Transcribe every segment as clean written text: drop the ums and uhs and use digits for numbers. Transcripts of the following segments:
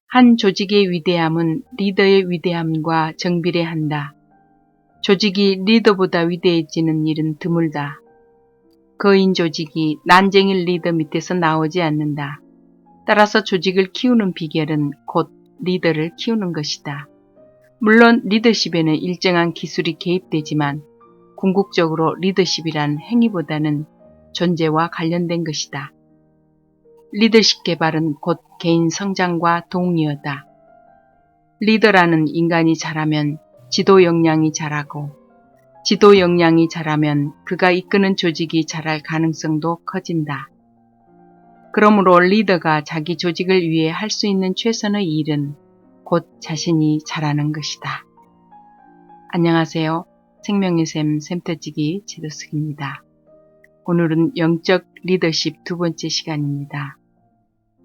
한 조직의 위대함은 리더의 위대함과 정비례한다. 조직이 리더보다 위대해지는 일은 드물다. 거인 조직이 난쟁일 리더 밑에서 나오지 않는다. 따라서 조직을 키우는 비결은 곧 리더를 키우는 것이다. 물론 리더십에는 일정한 기술이 개입되지만 궁극적으로 리더십이란 행위보다는 존재와 관련된 것이다. 리더십 개발은 곧 개인 성장과 동의어다. 리더라는 인간이 자라면 지도 역량이 자라고, 지도 역량이 자라면 그가 이끄는 조직이 자랄 가능성도 커진다. 그러므로 리더가 자기 조직을 위해 할 수 있는 최선의 일은 곧 자신이 자라는 것이다. 안녕하세요. 생명의 샘 샘터지기 지도숙입니다. 오늘은 영적 리더십 두 번째 시간입니다.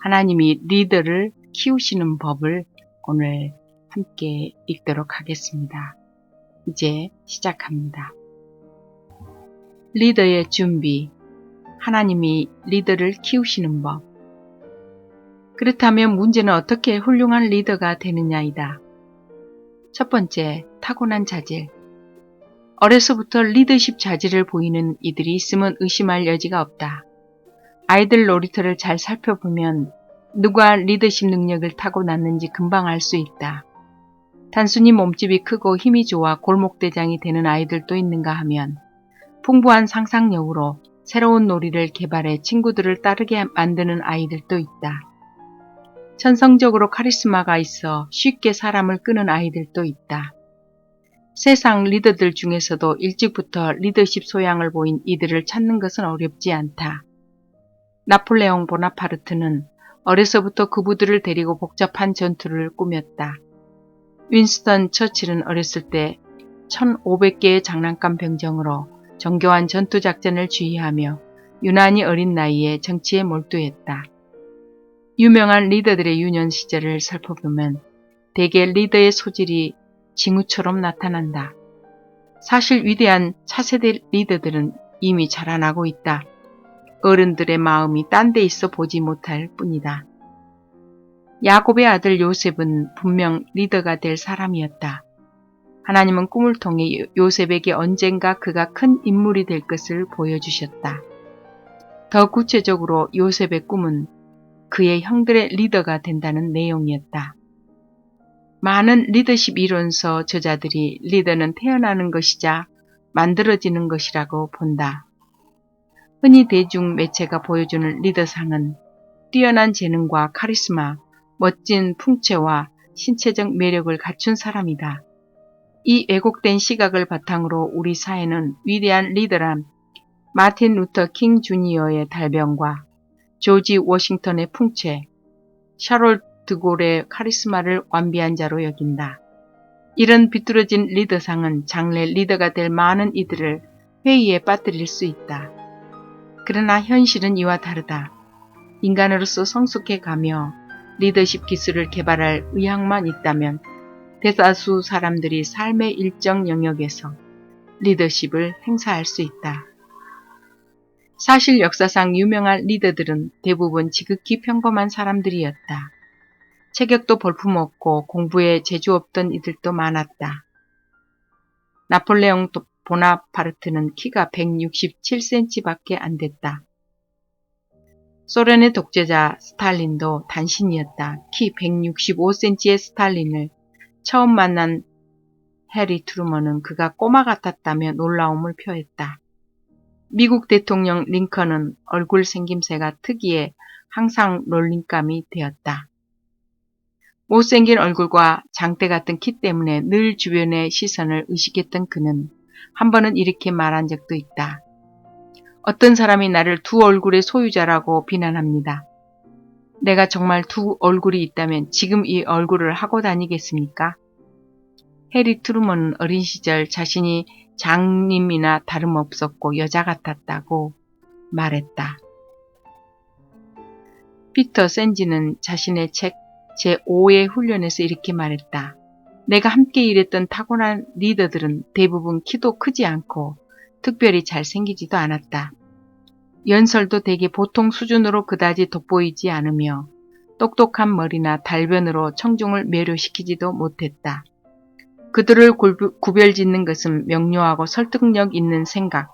하나님이 리더를 키우시는 법을 오늘 함께 읽도록 하겠습니다. 이제 시작합니다. 리더의 준비, 하나님이 리더를 키우시는 법. 그렇다면 문제는 어떻게 훌륭한 리더가 되느냐이다. 첫 번째, 타고난 자질. 어려서부터 리더십 자질을 보이는 이들이 있으면 의심할 여지가 없다. 아이들 놀이터를 잘 살펴보면 누가 리더십 능력을 타고났는지 금방 알 수 있다. 단순히 몸집이 크고 힘이 좋아 골목대장이 되는 아이들도 있는가 하면 풍부한 상상력으로 새로운 놀이를 개발해 친구들을 따르게 만드는 아이들도 있다. 천성적으로 카리스마가 있어 쉽게 사람을 끄는 아이들도 있다. 세상 리더들 중에서도 일찍부터 리더십 소양을 보인 이들을 찾는 것은 어렵지 않다. 나폴레옹 보나파르트는 어려서부터 그부들을 데리고 복잡한 전투를 꾸몄다. 윈스턴 처칠은 어렸을 때 1500개의 장난감 병정으로 정교한 전투작전을 지휘하며 유난히 어린 나이에 정치에 몰두했다. 유명한 리더들의 유년 시절을 살펴보면 대개 리더의 소질이 징후처럼 나타난다. 사실 위대한 차세대 리더들은 이미 자라나고 있다. 어른들의 마음이 딴 데 있어 보지 못할 뿐이다. 야곱의 아들 요셉은 분명 리더가 될 사람이었다. 하나님은 꿈을 통해 요셉에게 언젠가 그가 큰 인물이 될 것을 보여주셨다. 더 구체적으로 요셉의 꿈은 그의 형들의 리더가 된다는 내용이었다. 많은 리더십 이론서 저자들이 리더는 태어나는 것이자 만들어지는 것이라고 본다. 흔히 대중 매체가 보여주는 리더상은 뛰어난 재능과 카리스마, 멋진 풍채와 신체적 매력을 갖춘 사람이다. 이 왜곡된 시각을 바탕으로 우리 사회는 위대한 리더란 마틴 루터 킹 주니어의 달병과 조지 워싱턴의 풍채, 샤롤 드골의 카리스마를 완비한 자로 여긴다. 이런 비뚤어진 리더상은 장래 리더가 될 많은 이들을 회의에 빠뜨릴 수 있다. 그러나 현실은 이와 다르다. 인간으로서 성숙해 가며 리더십 기술을 개발할 의향만 있다면 대다수 사람들이 삶의 일정 영역에서 리더십을 행사할 수 있다. 사실 역사상 유명한 리더들은 대부분 지극히 평범한 사람들이었다. 체격도 볼품없고 공부에 재주 없던 이들도 많았다. 나폴레옹 보나파르트는 키가 167cm밖에 안 됐다. 소련의 독재자 스탈린도 단신이었다. 키 165cm의 스탈린을 처음 만난 해리 트루먼은 그가 꼬마 같았다며 놀라움을 표했다. 미국 대통령 링컨은 얼굴 생김새가 특이해 항상 놀림감이 되었다. 못생긴 얼굴과 장대 같은 키 때문에 늘 주변의 시선을 의식했던 그는 한 번은 이렇게 말한 적도 있다. 어떤 사람이 나를 두 얼굴의 소유자라고 비난합니다. 내가 정말 두 얼굴이 있다면 지금 이 얼굴을 하고 다니겠습니까? 해리 트루먼은 어린 시절 자신이 장님이나 다름없었고 여자 같았다고 말했다. 피터 샌지는 자신의 책 제5의 훈련에서 이렇게 말했다. 내가 함께 일했던 타고난 리더들은 대부분 키도 크지 않고 특별히 잘생기지도 않았다. 연설도 대개 보통 수준으로 그다지 돋보이지 않으며 똑똑한 머리나 달변으로 청중을 매료시키지도 못했다. 그들을 구별짓는 것은 명료하고 설득력 있는 생각,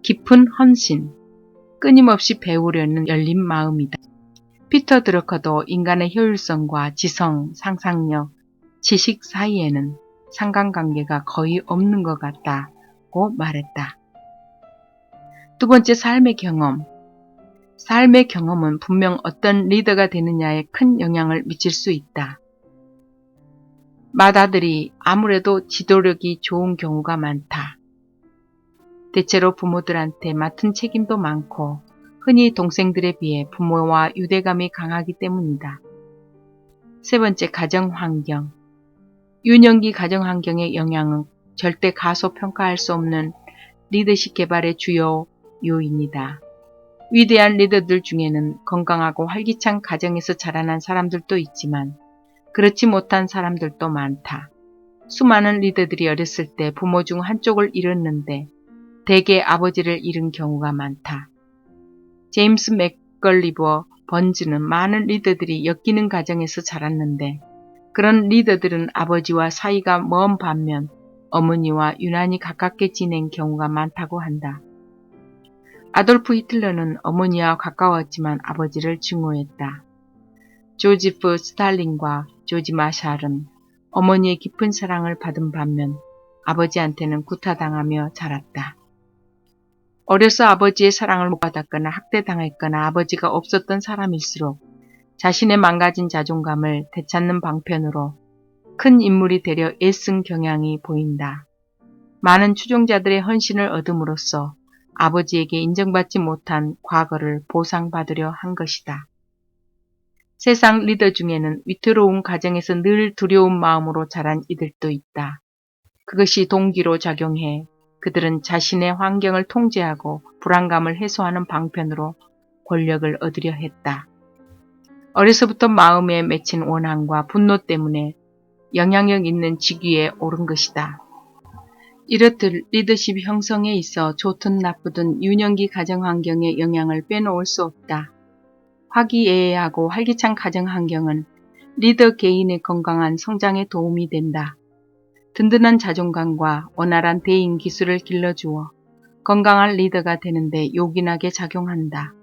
깊은 헌신, 끊임없이 배우려는 열린 마음이다. 피터 드러커도 인간의 효율성과 지성, 상상력, 지식 사이에는 상관관계가 거의 없는 것 같다고 말했다. 두 번째, 삶의 경험. 삶의 경험은 분명 어떤 리더가 되느냐에 큰 영향을 미칠 수 있다. 맏아들이 아무래도 지도력이 좋은 경우가 많다. 대체로 부모들한테 맡은 책임도 많고 흔히 동생들에 비해 부모와 유대감이 강하기 때문이다. 세 번째, 가정환경. 유년기 가정환경의 영향은 절대 가소평가할 수 없는 리더십 개발의 주요 요인이다. 위대한 리더들 중에는 건강하고 활기찬 가정에서 자라난 사람들도 있지만 그렇지 못한 사람들도 많다. 수많은 리더들이 어렸을 때 부모 중 한쪽을 잃었는데 대개 아버지를 잃은 경우가 많다. 제임스 맥걸리버 번즈는 많은 리더들이 엮이는 가정에서 자랐는데 그런 리더들은 아버지와 사이가 먼 반면 어머니와 유난히 가깝게 지낸 경우가 많다고 한다. 아돌프 히틀러는 어머니와 가까웠지만 아버지를 증오했다. 조지프 스탈린과 조지 마샬은 어머니의 깊은 사랑을 받은 반면 아버지한테는 구타당하며 자랐다. 어려서 아버지의 사랑을 못 받았거나 학대당했거나 아버지가 없었던 사람일수록 자신의 망가진 자존감을 되찾는 방편으로 큰 인물이 되려 애쓴 경향이 보인다. 많은 추종자들의 헌신을 얻음으로써 아버지에게 인정받지 못한 과거를 보상받으려 한 것이다. 세상 리더 중에는 위태로운 가정에서 늘 두려운 마음으로 자란 이들도 있다. 그것이 동기로 작용해 그들은 자신의 환경을 통제하고 불안감을 해소하는 방편으로 권력을 얻으려 했다. 어려서부터 마음에 맺힌 원한과 분노 때문에 영향력 있는 직위에 오른 것이다. 이렇듯 리더십 형성에 있어 좋든 나쁘든 유년기 가정환경의 영향을 빼놓을 수 없다. 화기애애하고 활기찬 가정환경은 리더 개인의 건강한 성장에 도움이 된다. 든든한 자존감과 원활한 대인 기술을 길러주어 건강한 리더가 되는데 요긴하게 작용한다.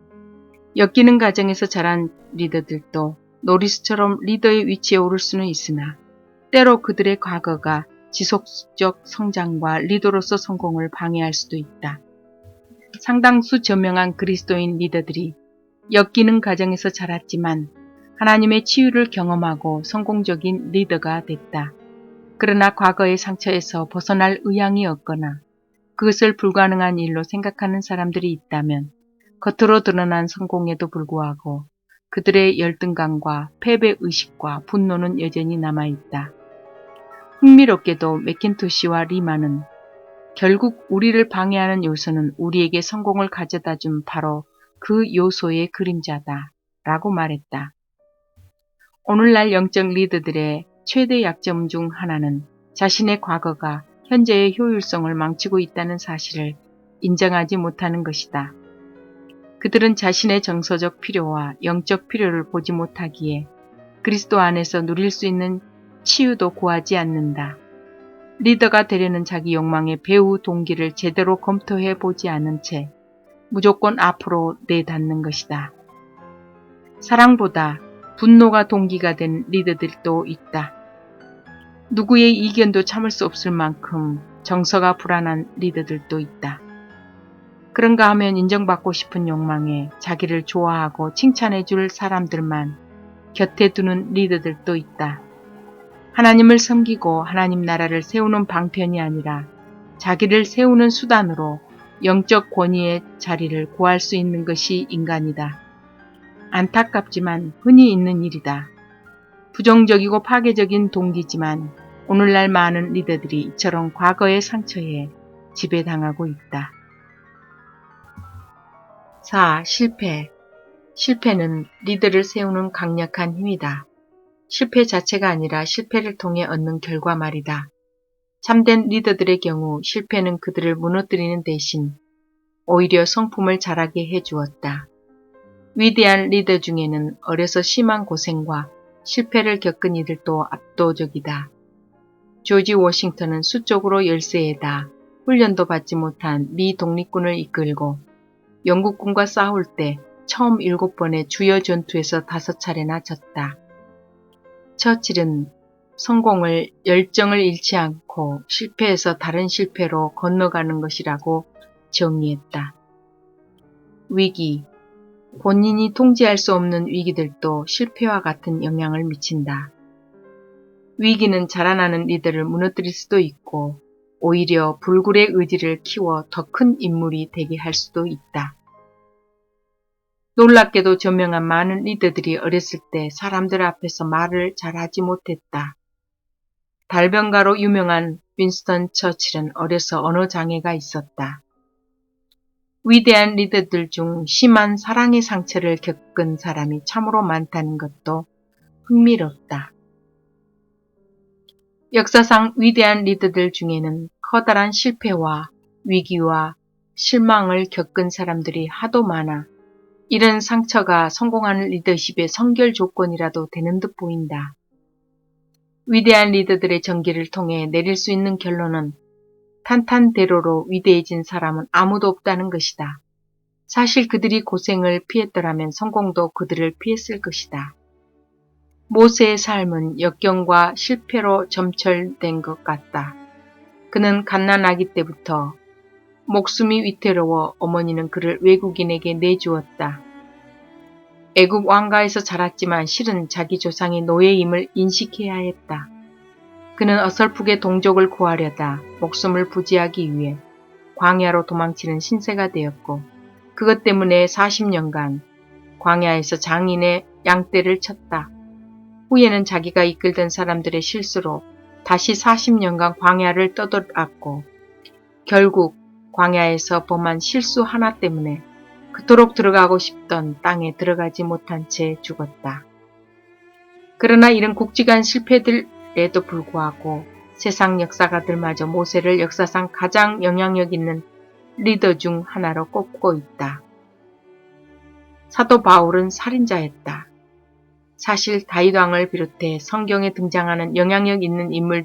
엮이는 가정에서 자란 리더들도 노리스처럼 리더의 위치에 오를 수는 있으나 때로 그들의 과거가 지속적 성장과 리더로서 성공을 방해할 수도 있다. 상당수 저명한 그리스도인 리더들이 엮이는 가정에서 자랐지만 하나님의 치유를 경험하고 성공적인 리더가 됐다. 그러나 과거의 상처에서 벗어날 의향이 없거나 그것을 불가능한 일로 생각하는 사람들이 있다면 겉으로 드러난 성공에도 불구하고 그들의 열등감과 패배의식과 분노는 여전히 남아있다. 흥미롭게도 맥킨토시와 리만은 결국 우리를 방해하는 요소는 우리에게 성공을 가져다준 바로 그 요소의 그림자다 라고 말했다. 오늘날 영적 리더들의 최대 약점 중 하나는 자신의 과거가 현재의 효율성을 망치고 있다는 사실을 인정하지 못하는 것이다. 그들은 자신의 정서적 필요와 영적 필요를 보지 못하기에 그리스도 안에서 누릴 수 있는 치유도 구하지 않는다. 리더가 되려는 자기 욕망의 배후 동기를 제대로 검토해 보지 않은 채 무조건 앞으로 내닫는 것이다. 사랑보다 분노가 동기가 된 리더들도 있다. 누구의 이견도 참을 수 없을 만큼 정서가 불안한 리더들도 있다. 그런가 하면 인정받고 싶은 욕망에 자기를 좋아하고 칭찬해 줄 사람들만 곁에 두는 리더들도 있다. 하나님을 섬기고 하나님 나라를 세우는 방편이 아니라 자기를 세우는 수단으로 영적 권위의 자리를 구할 수 있는 것이 인간이다. 안타깝지만 흔히 있는 일이다. 부정적이고 파괴적인 동기지만 오늘날 많은 리더들이 이처럼 과거의 상처에 지배당하고 있다. 4. 실패. 실패는 리더를 세우는 강력한 힘이다. 실패 자체가 아니라 실패를 통해 얻는 결과말이다. 참된 리더들의 경우 실패는 그들을 무너뜨리는 대신 오히려 성품을 자라게 해주었다. 위대한 리더 중에는 어려서 심한 고생과 실패를 겪은 이들도 압도적이다. 조지 워싱턴은 수적으로 열세에다 훈련도 받지 못한 미 독립군을 이끌고 영국군과 싸울 때 처음 7번의 주요 전투에서 5차례나 졌다. 처칠은 성공을 열정을 잃지 않고 실패에서 다른 실패로 건너가는 것이라고 정의했다. 위기, 본인이 통제할 수 없는 위기들도 실패와 같은 영향을 미친다. 위기는 자라나는 리더를 무너뜨릴 수도 있고 오히려 불굴의 의지를 키워 더 큰 인물이 되게 할 수도 있다. 놀랍게도 저명한 많은 리더들이 어렸을 때 사람들 앞에서 말을 잘하지 못했다. 달변가로 유명한 윈스턴 처칠은 어려서 언어 장애가 있었다. 위대한 리더들 중 심한 사랑의 상처를 겪은 사람이 참으로 많다는 것도 흥미롭다. 역사상 위대한 리더들 중에는 커다란 실패와 위기와 실망을 겪은 사람들이 하도 많아 이런 상처가 성공하는 리더십의 선결 조건이라도 되는 듯 보인다. 위대한 리더들의 전기를 통해 내릴 수 있는 결론은 탄탄대로로 위대해진 사람은 아무도 없다는 것이다. 사실 그들이 고생을 피했더라면 성공도 그들을 피했을 것이다. 모세의 삶은 역경과 실패로 점철된 것 같다. 그는 갓난아기 때부터 목숨이 위태로워 어머니는 그를 외국인에게 내주었다. 애굽 왕가에서 자랐지만 실은 자기 조상이 노예임을 인식해야 했다. 그는 어설프게 동족을 구하려다 목숨을 부지하기 위해 광야로 도망치는 신세가 되었고 그것 때문에 40년간 광야에서 장인의 양떼를 쳤다. 후에는 자기가 이끌던 사람들의 실수로 다시 40년간 광야를 떠돌았고 결국 광야에서 범한 실수 하나 때문에 그토록 들어가고 싶던 땅에 들어가지 못한 채 죽었다. 그러나 이런 굵직한 실패들에도 불구하고 세상 역사가들마저 모세를 역사상 가장 영향력 있는 리더 중 하나로 꼽고 있다. 사도 바울은 살인자였다. 사실 다윗 왕을 비롯해 성경에 등장하는 영향력 있는 인물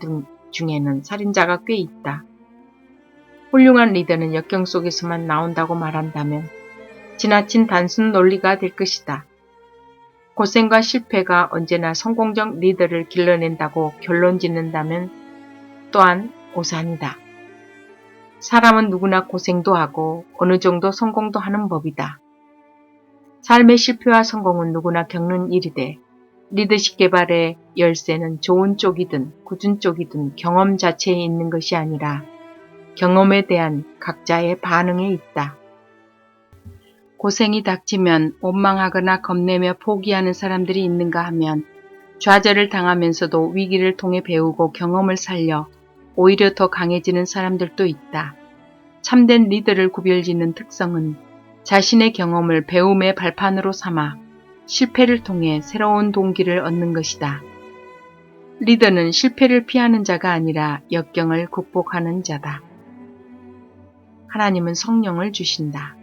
중에는 살인자가 꽤 있다. 훌륭한 리더는 역경 속에서만 나온다고 말한다면 지나친 단순 논리가 될 것이다. 고생과 실패가 언제나 성공적 리더를 길러낸다고 결론 짓는다면 또한 오산이다. 사람은 누구나 고생도 하고 어느 정도 성공도 하는 법이다. 삶의 실패와 성공은 누구나 겪는 일이되 리더십 개발의 열쇠는 좋은 쪽이든 굳은 쪽이든 경험 자체에 있는 것이 아니라 경험에 대한 각자의 반응에 있다. 고생이 닥치면 원망하거나 겁내며 포기하는 사람들이 있는가 하면 좌절을 당하면서도 위기를 통해 배우고 경험을 살려 오히려 더 강해지는 사람들도 있다. 참된 리더를 구별짓는 특성은 자신의 경험을 배움의 발판으로 삼아 실패를 통해 새로운 동기를 얻는 것이다. 리더는 실패를 피하는 자가 아니라 역경을 극복하는 자다. 하나님은 성령을 주신다.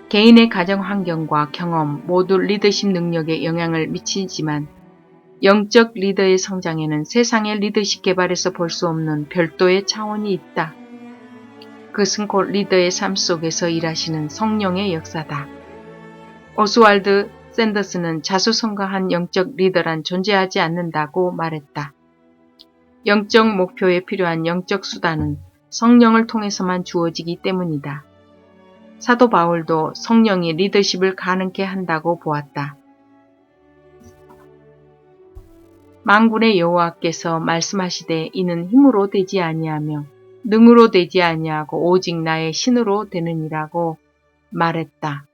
개인의 가정 환경과 경험 모두 리더십 능력에 영향을 미치지만 영적 리더의 성장에는 세상의 리더십 개발에서 볼 수 없는 별도의 차원이 있다. 그것은 곧 리더의 삶 속에서 일하시는 성령의 역사다. 오스왈드 샌더스는 자수성가한 영적 리더란 존재하지 않는다고 말했다. 영적 목표에 필요한 영적 수단은 성령을 통해서만 주어지기 때문이다. 사도 바울도 성령이 리더십을 가능케 한다고 보았다. 만군의 여호와께서 말씀하시되 이는 힘으로 되지 아니하며 능으로 되지 아니하고 오직 나의 신으로 되느니라고 말했다.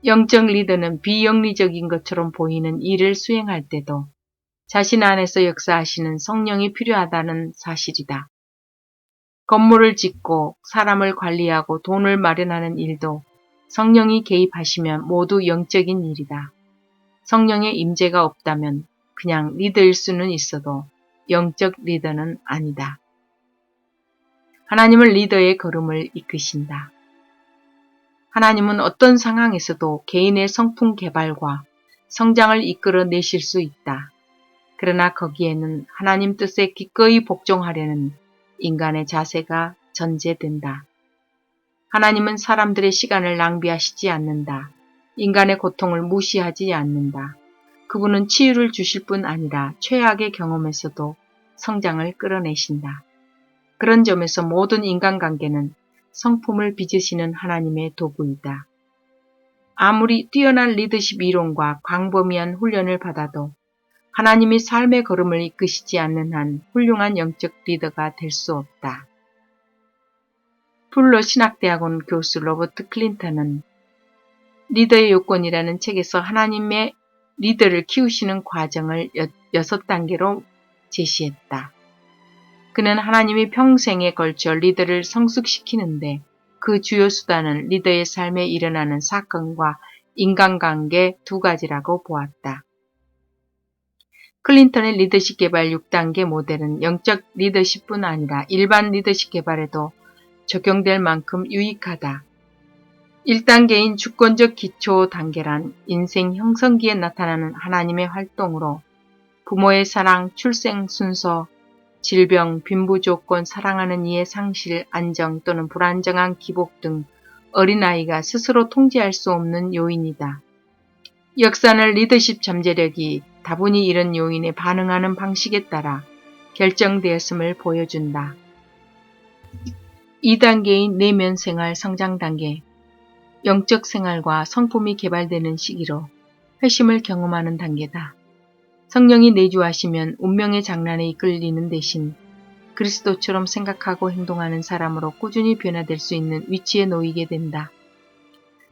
영적 리더는 비영리적인 것처럼 보이는 일을 수행할 때도 자신 안에서 역사하시는 성령이 필요하다는 사실이다. 건물을 짓고 사람을 관리하고 돈을 마련하는 일도 성령이 개입하시면 모두 영적인 일이다. 성령의 임재가 없다면 그냥 리더일 수는 있어도 영적 리더는 아니다. 하나님은 리더의 걸음을 이끄신다. 하나님은 어떤 상황에서도 개인의 성품 개발과 성장을 이끌어내실 수 있다. 그러나 거기에는 하나님 뜻에 기꺼이 복종하려는 인간의 자세가 전제된다. 하나님은 사람들의 시간을 낭비하시지 않는다. 인간의 고통을 무시하지 않는다. 그분은 치유를 주실 뿐 아니라 최악의 경험에서도 성장을 끌어내신다. 그런 점에서 모든 인간관계는 성품을 빚으시는 하나님의 도구이다. 아무리 뛰어난 리더십 이론과 광범위한 훈련을 받아도 하나님이 삶의 걸음을 이끄시지 않는 한 훌륭한 영적 리더가 될 수 없다. 풀러 신학대학원 교수 로버트 클린턴은 리더의 요건이라는 책에서 하나님의 리더를 키우시는 과정을 6단계로 제시했다. 그는 하나님이 평생에 걸쳐 리더를 성숙시키는데 그 주요 수단은 리더의 삶에 일어나는 사건과 인간관계 2가지라고 보았다. 클린턴의 리더십 개발 6단계 모델은 영적 리더십뿐 아니라 일반 리더십 개발에도 적용될 만큼 유익하다. 1단계인 주권적 기초 단계란 인생 형성기에 나타나는 하나님의 활동으로 부모의 사랑, 출생 순서, 질병, 빈부 조건, 사랑하는 이의 상실, 안정 또는 불안정한 기복 등 어린아이가 스스로 통제할 수 없는 요인이다. 역사는 리더십 잠재력이 다분히 이런 요인에 반응하는 방식에 따라 결정되었음을 보여준다. 2단계인 내면 생활 성장 단계, 영적 생활과 성품이 개발되는 시기로 회심을 경험하는 단계다. 성령이 내주하시면 운명의 장난에 이끌리는 대신 그리스도처럼 생각하고 행동하는 사람으로 꾸준히 변화될 수 있는 위치에 놓이게 된다.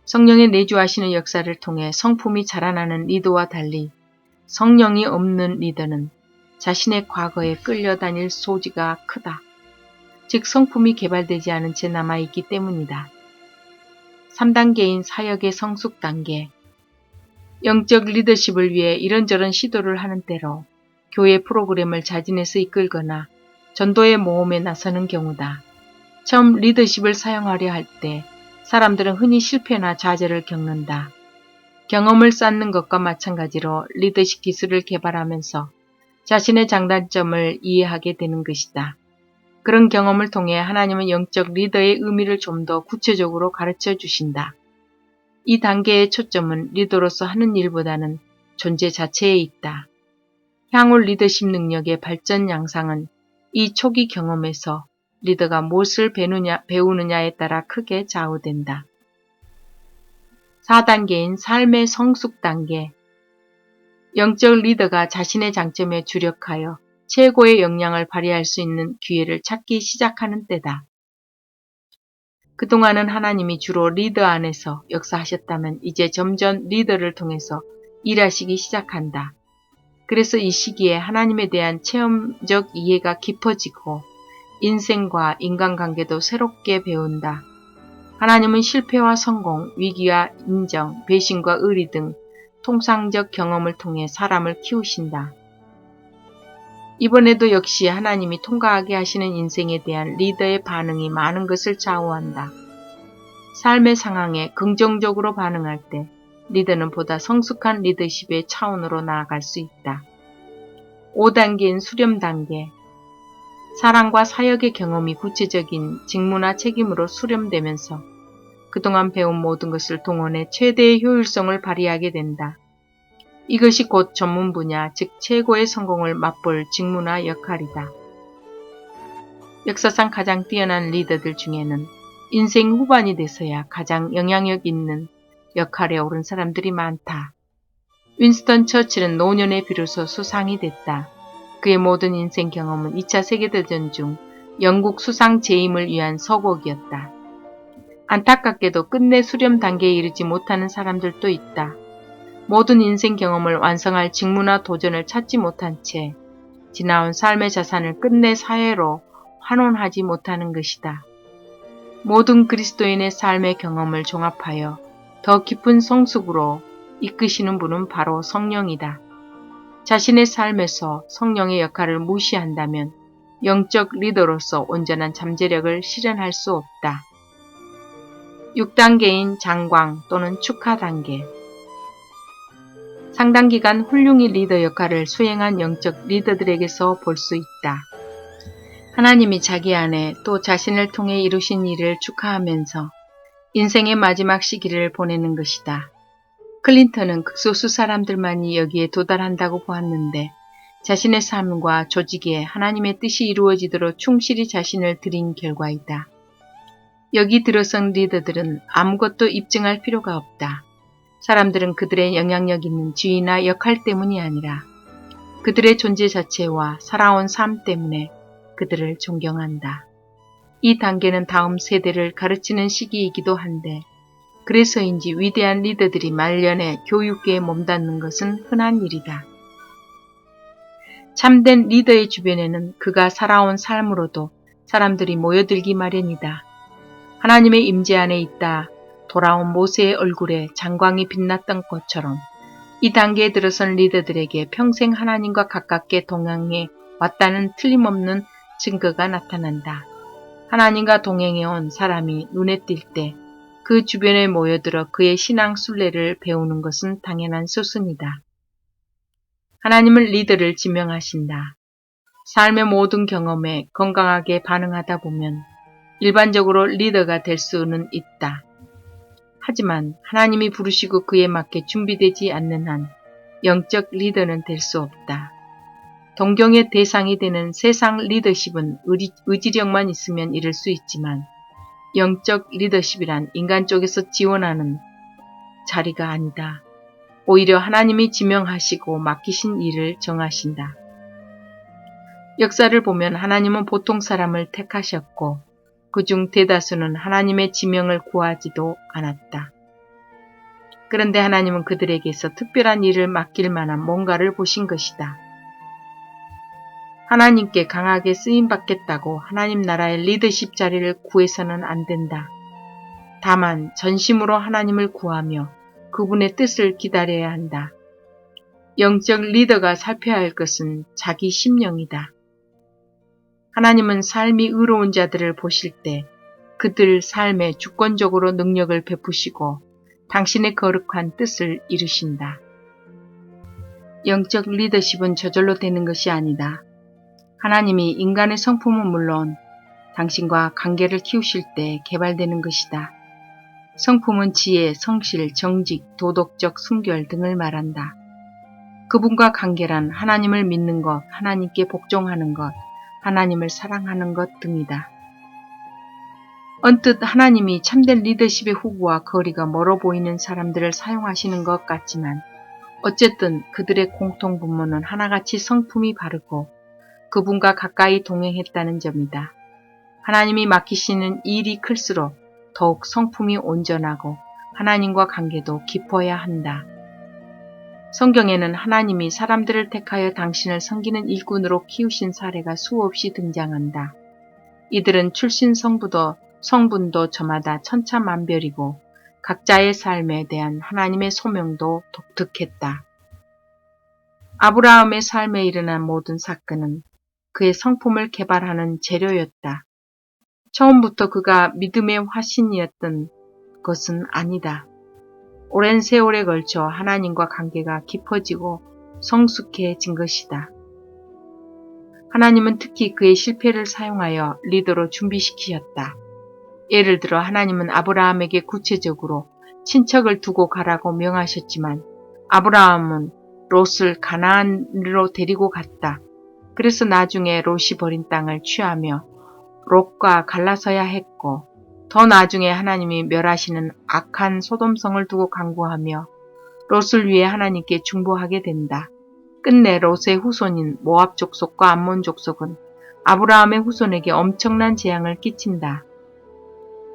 성령의 내주하시는 역사를 통해 성품이 자라나는 리더와 달리 성령이 없는 리더는 자신의 과거에 끌려다닐 소지가 크다. 즉 성품이 개발되지 않은 채 남아있기 때문이다. 3단계인 사역의 성숙 단계, 영적 리더십을 위해 이런저런 시도를 하는 때로 교회 프로그램을 자진해서 이끌거나 전도의 모험에 나서는 경우다. 처음 리더십을 사용하려 할 때 사람들은 흔히 실패나 좌절을 겪는다. 경험을 쌓는 것과 마찬가지로 리더십 기술을 개발하면서 자신의 장단점을 이해하게 되는 것이다. 그런 경험을 통해 하나님은 영적 리더의 의미를 좀 더 구체적으로 가르쳐 주신다. 이 단계의 초점은 리더로서 하는 일보다는 존재 자체에 있다. 향후 리더십 능력의 발전 양상은 이 초기 경험에서 리더가 무엇을 배우느냐에 따라 크게 좌우된다. 4단계인 삶의 성숙 단계, 영적 리더가 자신의 장점에 주력하여 최고의 역량을 발휘할 수 있는 기회를 찾기 시작하는 때다. 그동안은 하나님이 주로 리더 안에서 역사하셨다면 이제 점점 리더를 통해서 일하시기 시작한다. 그래서 이 시기에 하나님에 대한 체험적 이해가 깊어지고 인생과 인간관계도 새롭게 배운다. 하나님은 실패와 성공, 위기와 인정, 배신과 의리 등 통상적 경험을 통해 사람을 키우신다. 이번에도 역시 하나님이 통과하게 하시는 인생에 대한 리더의 반응이 많은 것을 좌우한다. 삶의 상황에 긍정적으로 반응할 때 리더는 보다 성숙한 리더십의 차원으로 나아갈 수 있다. 5단계인 수렴 단계, 사랑과 사역의 경험이 구체적인 직무나 책임으로 수렴되면서 그동안 배운 모든 것을 동원해 최대의 효율성을 발휘하게 된다. 이것이 곧 전문 분야, 즉 최고의 성공을 맛볼 직무나 역할이다. 역사상 가장 뛰어난 리더들 중에는 인생 후반이 돼서야 가장 영향력 있는 역할에 오른 사람들이 많다. 윈스턴 처칠은 노년에 비로소 수상이 됐다. 그의 모든 인생 경험은 2차 세계대전 중 영국 수상 재임을 위한 서곡이었다. 안타깝게도 끝내 수렴 단계에 이르지 못하는 사람들도 있다. 모든 인생 경험을 완성할 직무나 도전을 찾지 못한 채 지나온 삶의 자산을 끝내 사회로 환원하지 못하는 것이다. 모든 그리스도인의 삶의 경험을 종합하여 더 깊은 성숙으로 이끄시는 분은 바로 성령이다. 자신의 삶에서 성령의 역할을 무시한다면 영적 리더로서 온전한 잠재력을 실현할 수 없다. 6단계인 장광 또는 축하 단계. 상당 기간 훌륭히 리더 역할을 수행한 영적 리더들에게서 볼 수 있다. 하나님이 자기 안에 또 자신을 통해 이루신 일을 축하하면서 인생의 마지막 시기를 보내는 것이다. 클린턴은 극소수 사람들만이 여기에 도달한다고 보았는데 자신의 삶과 조직에 하나님의 뜻이 이루어지도록 충실히 자신을 드린 결과이다. 여기 들어선 리더들은 아무것도 입증할 필요가 없다. 사람들은 그들의 영향력 있는 지위나 역할 때문이 아니라 그들의 존재 자체와 살아온 삶 때문에 그들을 존경한다. 이 단계는 다음 세대를 가르치는 시기이기도 한데 그래서인지 위대한 리더들이 말년에 교육계에 몸담는 것은 흔한 일이다. 참된 리더의 주변에는 그가 살아온 삶으로도 사람들이 모여들기 마련이다. 하나님의 임재 안에 있다 돌아온 모세의 얼굴에 장광이 빛났던 것처럼 이 단계에 들어선 리더들에게 평생 하나님과 가깝게 동행해 왔다는 틀림없는 증거가 나타난다. 하나님과 동행해온 사람이 눈에 띌 때 그 주변에 모여들어 그의 신앙 순례를 배우는 것은 당연한 수순이다. 하나님은 리더를 지명하신다. 삶의 모든 경험에 건강하게 반응하다 보면 일반적으로 리더가 될 수는 있다. 하지만 하나님이 부르시고 그에 맞게 준비되지 않는 한 영적 리더는 될 수 없다. 동경의 대상이 되는 세상 리더십은 의지력만 있으면 이룰 수 있지만 영적 리더십이란 인간 쪽에서 지원하는 자리가 아니다. 오히려 하나님이 지명하시고 맡기신 일을 정하신다. 역사를 보면 하나님은 보통 사람을 택하셨고 그중 대다수는 하나님의 지명을 구하지도 않았다. 그런데 하나님은 그들에게서 특별한 일을 맡길 만한 뭔가를 보신 것이다. 하나님께 강하게 쓰임받겠다고 하나님 나라의 리더십 자리를 구해서는 안 된다. 다만 전심으로 하나님을 구하며 그분의 뜻을 기다려야 한다. 영적 리더가 살펴야 할 것은 자기 심령이다. 하나님은 삶이 의로운 자들을 보실 때 그들 삶에 주권적으로 능력을 베푸시고 당신의 거룩한 뜻을 이루신다. 영적 리더십은 저절로 되는 것이 아니다. 하나님이 인간의 성품은 물론 당신과 관계를 키우실 때 개발되는 것이다. 성품은 지혜, 성실, 정직, 도덕적 순결 등을 말한다. 그분과 관계란 하나님을 믿는 것, 하나님께 복종하는 것, 하나님을 사랑하는 것 등이다. 언뜻 하나님이 참된 리더십의 후구와 거리가 멀어 보이는 사람들을 사용하시는 것 같지만 어쨌든 그들의 공통분모는 하나같이 성품이 바르고 그분과 가까이 동행했다는 점이다. 하나님이 맡기시는 일이 클수록 더욱 성품이 온전하고 하나님과 관계도 깊어야 한다. 성경에는 하나님이 사람들을 택하여 당신을 섬기는 일꾼으로 키우신 사례가 수없이 등장한다. 이들은 출신 성분도 저마다 천차만별이고 각자의 삶에 대한 하나님의 소명도 독특했다. 아브라함의 삶에 일어난 모든 사건은 그의 성품을 개발하는 재료였다. 처음부터 그가 믿음의 화신이었던 것은 아니다. 오랜 세월에 걸쳐 하나님과 관계가 깊어지고 성숙해진 것이다. 하나님은 특히 그의 실패를 사용하여 리더로 준비시키셨다. 예를 들어 하나님은 아브라함에게 구체적으로 친척을 두고 가라고 명하셨지만 아브라함은 롯을 가나안으로 데리고 갔다. 그래서 나중에 롯이 버린 땅을 취하며 롯과 갈라서야 했고 더 나중에 하나님이 멸하시는 악한 소돔성을 두고 간구하며 롯을 위해 하나님께 중보하게 된다. 끝내 롯의 후손인 모압 족속과 암몬 족속은 아브라함의 후손에게 엄청난 재앙을 끼친다.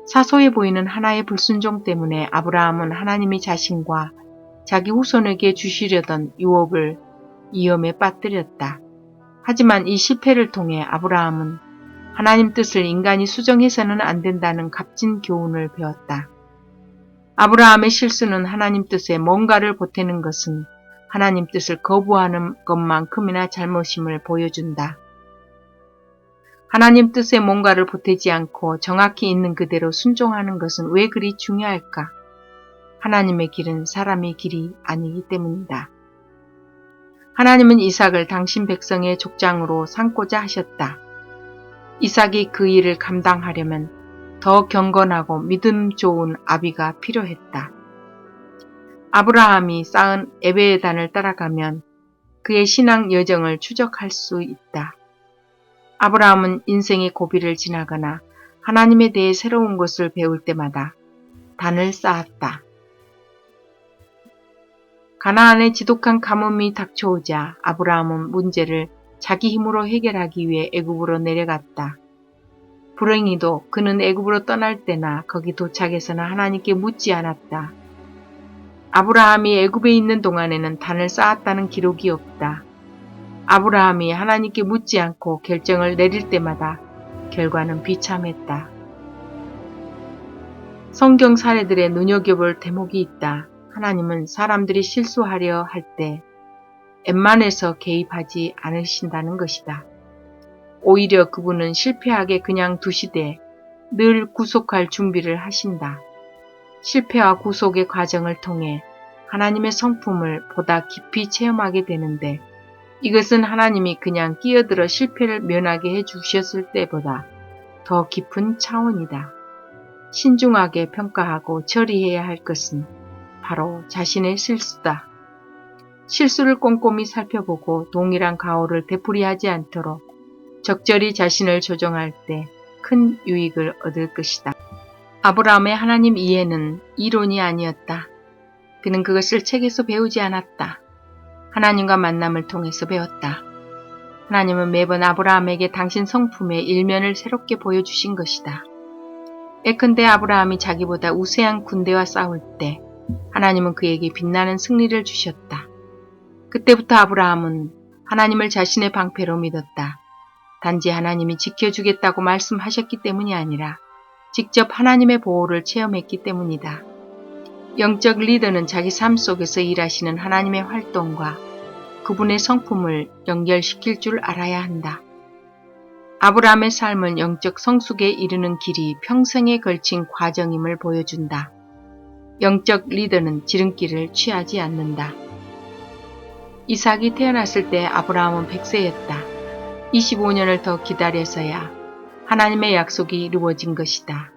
사소해 보이는 하나의 불순종 때문에 아브라함은 하나님이 자신과 자기 후손에게 주시려던 유업을 위험에 빠뜨렸다. 하지만 이 실패를 통해 아브라함은 하나님 뜻을 인간이 수정해서는 안 된다는 값진 교훈을 배웠다. 아브라함의 실수는 하나님 뜻에 뭔가를 보태는 것은 하나님 뜻을 거부하는 것만큼이나 잘못임을 보여준다. 하나님 뜻에 뭔가를 보태지 않고 정확히 있는 그대로 순종하는 것은 왜 그리 중요할까? 하나님의 길은 사람의 길이 아니기 때문이다. 하나님은 이삭을 당신 백성의 족장으로 삼고자 하셨다. 이삭이 그 일을 감당하려면 더 경건하고 믿음 좋은 아비가 필요했다. 아브라함이 쌓은 에베에단을 따라가면 그의 신앙 여정을 추적할 수 있다. 아브라함은 인생의 고비를 지나거나 하나님에 대해 새로운 것을 배울 때마다 단을 쌓았다. 가나안의 지독한 가뭄이 닥쳐오자 아브라함은 문제를 자기 힘으로 해결하기 위해 애굽으로 내려갔다. 불행히도 그는 애굽으로 떠날 때나 거기 도착해서는 하나님께 묻지 않았다. 아브라함이 애굽에 있는 동안에는 단을 쌓았다는 기록이 없다. 아브라함이 하나님께 묻지 않고 결정을 내릴 때마다 결과는 비참했다. 성경 사례들의 눈여겨볼 대목이 있다. 하나님은 사람들이 실수하려 할 때 웬만해서 개입하지 않으신다는 것이다. 오히려 그분은 실패하게 그냥 두시되 늘 구속할 준비를 하신다. 실패와 구속의 과정을 통해 하나님의 성품을 보다 깊이 체험하게 되는데 이것은 하나님이 그냥 끼어들어 실패를 면하게 해주셨을 때보다 더 깊은 차원이다. 신중하게 평가하고 처리해야 할 것은 바로 자신의 실수다. 실수를 꼼꼼히 살펴보고 동일한 가오를 되풀이하지 않도록 적절히 자신을 조정할 때 큰 유익을 얻을 것이다. 아브라함의 하나님 이해는 이론이 아니었다. 그는 그것을 책에서 배우지 않았다. 하나님과 만남을 통해서 배웠다. 하나님은 매번 아브라함에게 당신 성품의 일면을 새롭게 보여주신 것이다. 예컨대 아브라함이 자기보다 우세한 군대와 싸울 때 하나님은 그에게 빛나는 승리를 주셨다. 그때부터 아브라함은 하나님을 자신의 방패로 믿었다. 단지 하나님이 지켜주겠다고 말씀하셨기 때문이 아니라 직접 하나님의 보호를 체험했기 때문이다. 영적 리더는 자기 삶 속에서 일하시는 하나님의 활동과 그분의 성품을 연결시킬 줄 알아야 한다. 아브라함의 삶은 영적 성숙에 이르는 길이 평생에 걸친 과정임을 보여준다. 영적 리더는 지름길을 취하지 않는다. 이삭이 태어났을 때 아브라함은 100세였다. 25년을 더 기다려서야 하나님의 약속이 이루어진 것이다.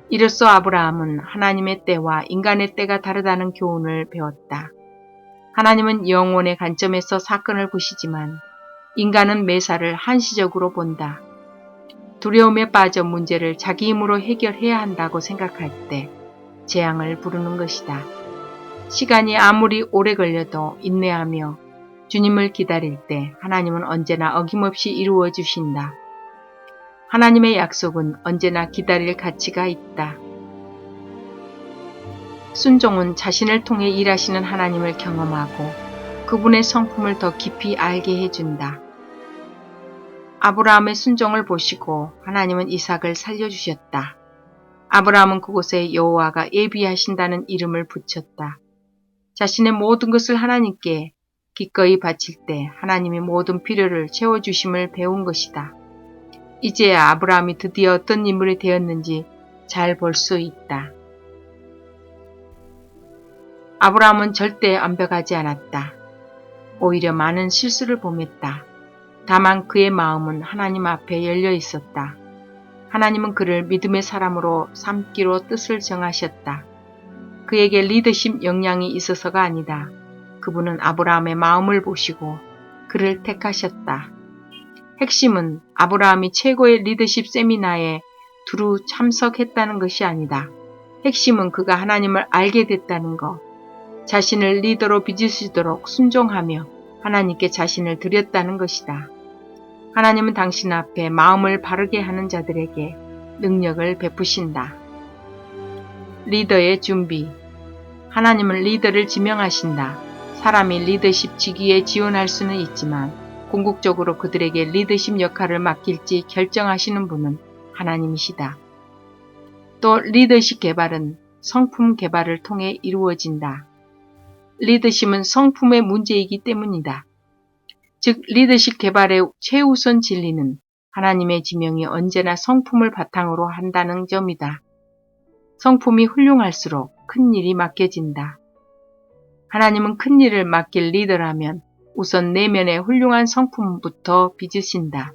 이로써 아브라함은 하나님의 때와 인간의 때가 다르다는 교훈을 배웠다. 하나님은 영혼의 관점에서 사건을 보시지만 인간은 매사를 한시적으로 본다. 두려움에 빠져 문제를 자기 힘으로 해결해야 한다고 생각할 때 재앙을 부르는 것이다. 시간이 아무리 오래 걸려도 인내하며 주님을 기다릴 때 하나님은 언제나 어김없이 이루어 주신다. 하나님의 약속은 언제나 기다릴 가치가 있다. 순종은 자신을 통해 일하시는 하나님을 경험하고 그분의 성품을 더 깊이 알게 해준다. 아브라함의 순종을 보시고 하나님은 이삭을 살려주셨다. 아브라함은 그곳에 여호와가 예비하신다는 이름을 붙였다. 자신의 모든 것을 하나님께 기꺼이 바칠 때 하나님이 모든 필요를 채워주심을 배운 것이다. 이제야 아브라함이 드디어 어떤 인물이 되었는지 잘 볼 수 있다. 아브라함은 절대 완벽하지 않았다. 오히려 많은 실수를 범했다. 다만 그의 마음은 하나님 앞에 열려 있었다. 하나님은 그를 믿음의 사람으로 삼기로 뜻을 정하셨다. 그에게 리더십 역량이 있어서가 아니다. 그분은 아브라함의 마음을 보시고 그를 택하셨다. 핵심은 아브라함이 최고의 리더십 세미나에 두루 참석했다는 것이 아니다. 핵심은 그가 하나님을 알게 됐다는 것, 자신을 리더로 빚으시도록 순종하며 하나님께 자신을 드렸다는 것이다. 하나님은 당신 앞에 마음을 바르게 하는 자들에게 능력을 베푸신다. 리더의 준비. 하나님은 리더를 지명하신다. 사람이 리더십 직위에 지원할 수는 있지만 궁극적으로 그들에게 리더십 역할을 맡길지 결정하시는 분은 하나님이시다. 또 리더십 개발은 성품 개발을 통해 이루어진다. 리더십은 성품의 문제이기 때문이다. 즉 리더십 개발의 최우선 진리는 하나님의 지명이 언제나 성품을 바탕으로 한다는 점이다. 성품이 훌륭할수록 큰 일이 맡겨진다. 하나님은 큰 일을 맡길 리더라면 우선 내면의 훌륭한 성품부터 빚으신다.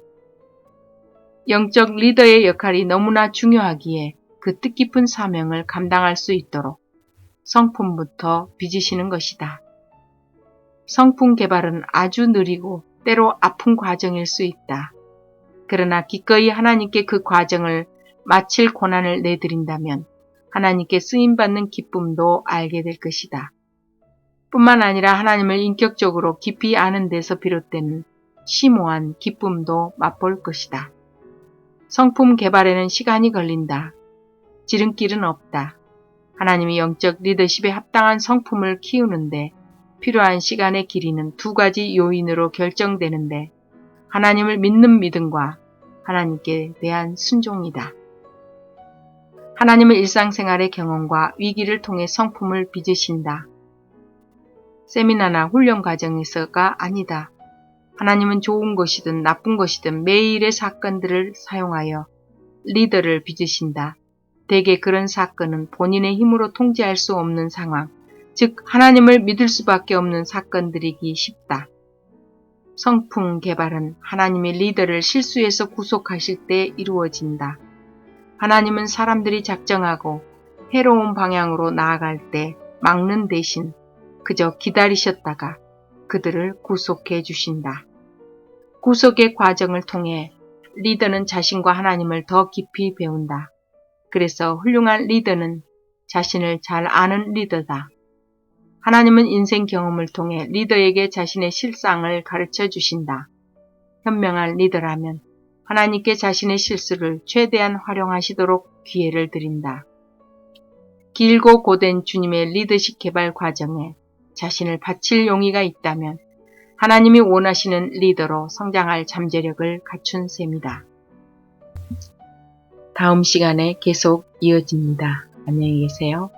영적 리더의 역할이 너무나 중요하기에 그 뜻깊은 사명을 감당할 수 있도록 성품부터 빚으시는 것이다. 성품 개발은 아주 느리고 때로 아픈 과정일 수 있다. 그러나 기꺼이 하나님께 그 과정을 마칠 고난을 내드린다면 하나님께 쓰임받는 기쁨도 알게 될 것이다. 뿐만 아니라 하나님을 인격적으로 깊이 아는 데서 비롯되는 심오한 기쁨도 맛볼 것이다. 성품 개발에는 시간이 걸린다. 지름길은 없다. 하나님이 영적 리더십에 합당한 성품을 키우는데 필요한 시간의 길이는 두 가지 요인으로 결정되는데 하나님을 믿는 믿음과 하나님께 대한 순종이다. 하나님은 일상생활의 경험과 위기를 통해 성품을 빚으신다. 세미나나 훈련 과정에서가 아니다. 하나님은 좋은 것이든 나쁜 것이든 매일의 사건들을 사용하여 리더를 빚으신다. 대개 그런 사건은 본인의 힘으로 통제할 수 없는 상황, 즉 하나님을 믿을 수밖에 없는 사건들이기 쉽다. 성품 개발은 하나님의 리더를 실수에서 구속하실 때 이루어진다. 하나님은 사람들이 작정하고 해로운 방향으로 나아갈 때 막는 대신 그저 기다리셨다가 그들을 구속해 주신다. 구속의 과정을 통해 리더는 자신과 하나님을 더 깊이 배운다. 그래서 훌륭한 리더는 자신을 잘 아는 리더다. 하나님은 인생 경험을 통해 리더에게 자신의 실상을 가르쳐 주신다. 현명한 리더라면 하나님께 자신의 실수를 최대한 활용하시도록 기회를 드린다. 길고 고된 주님의 리더십 개발 과정에 자신을 바칠 용의가 있다면 하나님이 원하시는 리더로 성장할 잠재력을 갖춘 셈이다. 다음 시간에 계속 이어집니다. 안녕히 계세요.